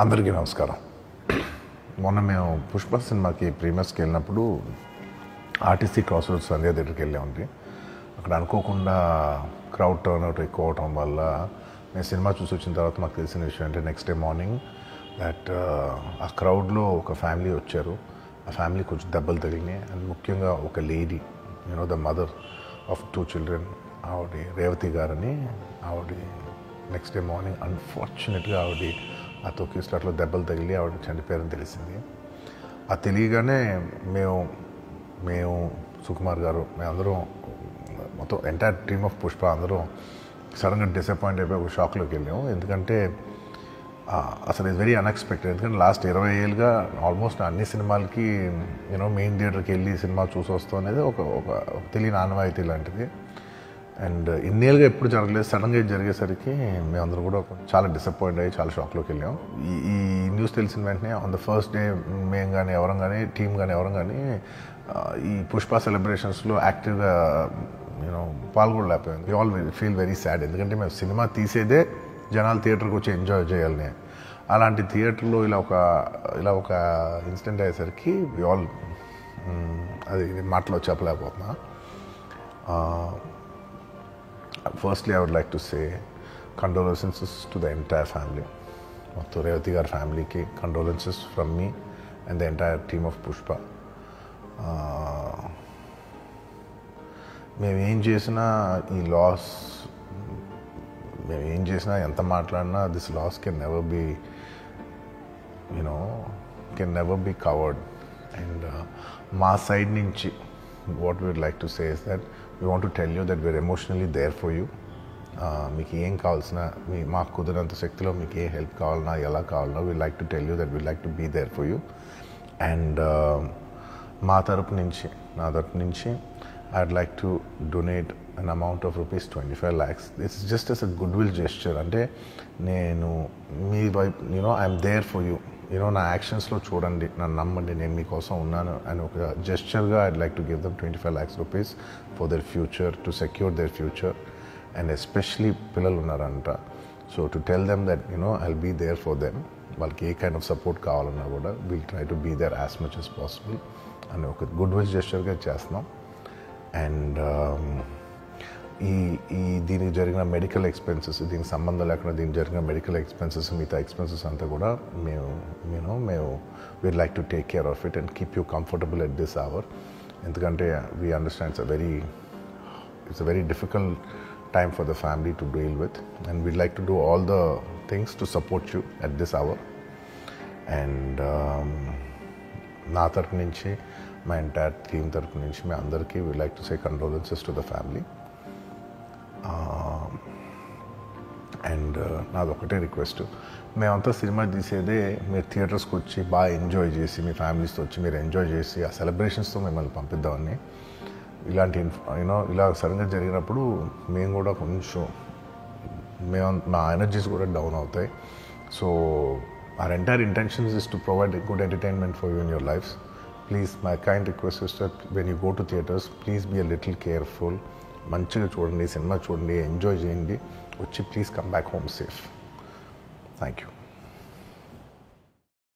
అందరికీ నమస్కారం. మొన్న మేము పుష్ప సినిమాకి ప్రీమియర్స్కి వెళ్ళినప్పుడు ఆర్టీసీ క్రాస్ రోడ్స్ సంధ్యా థియేటర్కి వెళ్ళామండి. అక్కడ అనుకోకుండా క్రౌడ్ టర్న్అవుట్ ఎక్కువ అవటం వల్ల మేము సినిమా చూసి వచ్చిన తర్వాత మాకు తెలిసిన విషయం అంటే నెక్స్ట్ డే మార్నింగ్ దట్ ఆ క్రౌడ్లో ఒక ఫ్యామిలీ వచ్చారు. ఆ ఫ్యామిలీ కొంచెం దెబ్బలు తగిలినాయి. అండ్ ముఖ్యంగా ఒక lady, the mother of 2 children, ఆవిడ రేవతి గారని, ఆవిడ నెక్స్ట్ డే మార్నింగ్ అన్ఫార్చునేట్గా ఆవిడ ఆ తొక్కిస్లాట్లో దెబ్బలు తగిలి ఆవిడ చనిపోయారని తెలిసింది. అది తెలియగానే మేము సుకుమార్ గారు, మేమందరం మొత్తం ఎంటైర్ టీమ్ ఆఫ్ పుష్ప అందరం సడన్గా డిసప్పాయింట్ అయిపోయి ఒక షాక్లోకి వెళ్ళాము. ఎందుకంటే అసలు ఇది వెరీ అన్ఎక్స్పెక్టెడ్. ఎందుకంటే లాస్ట్ 20 ఏళ్ళుగా ఆల్మోస్ట్ అన్ని సినిమాలకి మెయిన్ థియేటర్కి వెళ్ళి సినిమా చూసి వస్తాం అనేది ఒక తెలియని ఆనవాయితీ లాంటిది. అండ్ ఇన్నేళ్ళుగా ఎప్పుడు జరగలేదు. సడన్గా ఇది జరిగేసరికి మేమందరం కూడా చాలా డిసప్పాయింట్ అయ్యి చాలా షాక్లోకి వెళ్ళాం. ఈ న్యూస్ తెలిసిన వెంటనే ఆన్ ద ఫస్ట్ డే మేము కానీ ఎవరం కానీ టీం కానీ ఎవరం కానీ ఈ పుష్ప సెలబ్రేషన్స్లో యాక్టివ్గా పాల్గొనలేకపోయాం. We all feel very sad. ఎందుకంటే మేము సినిమా తీసేదే జనాలు థియేటర్కి వచ్చి ఎంజాయ్ చేయాలని. అలాంటి థియేటర్లో ఇలా ఒక ఇన్సిడెంట్ అయ్యేసరికి వి ఆల్ అది మాటలో చెప్పలేకపోతున్నా. Firstly, I would like to say condolences to the entire family. To Revati Gar family ki condolences from me and the entire team of Pushpa. మేము ఏం చేసినా ఈ లాస్, మేము ఏం చేసినా ఎంత మాట్లాడినా this loss can never be covered. And మా సైడ్ నుంచి what we would like to say is that we want to tell you that we're emotionally there for you. మీకు ఏం కావాల్సిన, మాకు కుదిరినంత శక్తిలో మీకు ఏ హెల్ప్ కావాలన్నా ఎలా కావాలన్నా we like to tell you that we like to be there for you. And నా తరపు నుంచి I'd like to donate an amount of rupees 25 lakhs. This is just as a goodwill gesture. అంటే నేను మీ వైపు I'm there for you, నా యాక్షన్స్లో చూడండి, నన్ను నమ్మండి, నేను మీకోసం ఉన్నాను అని ఒక జెస్చర్గా I'd like to give them 25 lakhs rupees for their future, to secure their future. And especially పిల్లలు ఉన్నారంట. So to tell them that I'll be there for them. వాళ్ళకి ఏ కైండ్ ఆఫ్ సపోర్ట్ కావాలన్నా కూడా will try to be there as much as possible అని ఒక good will జెస్చర్గా చేస్తున్నాం. And దీనికి జరిగిన మెడికల్ ఎక్స్పెన్సెస్, దీనికి సంబంధం లేకుండా దీనికి జరిగిన మెడికల్ ఎక్స్పెన్సెస్, మిగతా ఎక్స్పెన్సెస్ అంతా కూడా మేము we'd like to take care of it and keep you comfortable at this hour. ఎందుకంటే we understand it's a very difficult time for the family to deal with, and we'd like to do all the things to support you at this hour. And నా తరపు నుంచి, మా entire team తరపు నుంచి మీ అందరికీ we'd like to say condolences to the family. And నాది ఒకటే request, మేమంతా సినిమా తీసేదే మీరు థియేటర్స్కి వచ్చి బాగా ఎంజాయ్ చేసి, మీ ఫ్యామిలీస్తో వచ్చి మీరు ఎంజాయ్ చేసి ఆ సెలబ్రేషన్స్తో మిమ్మల్ని పంపిద్దామని. ఇలాంటి ఇలా సడన్గా జరిగినప్పుడు మేము కూడా కొంచెం మా ఎనర్జీస్ కూడా డౌన్ అవుతాయి. So our entire intentions is to provide a good entertainment for you in your lives. Please, my kind request is that when you go to theatres, please be a little careful. మంచిగా చూడండి, cinema చూడండి, enjoy చేయండి, వచ్చి please come back home safe. Thank you.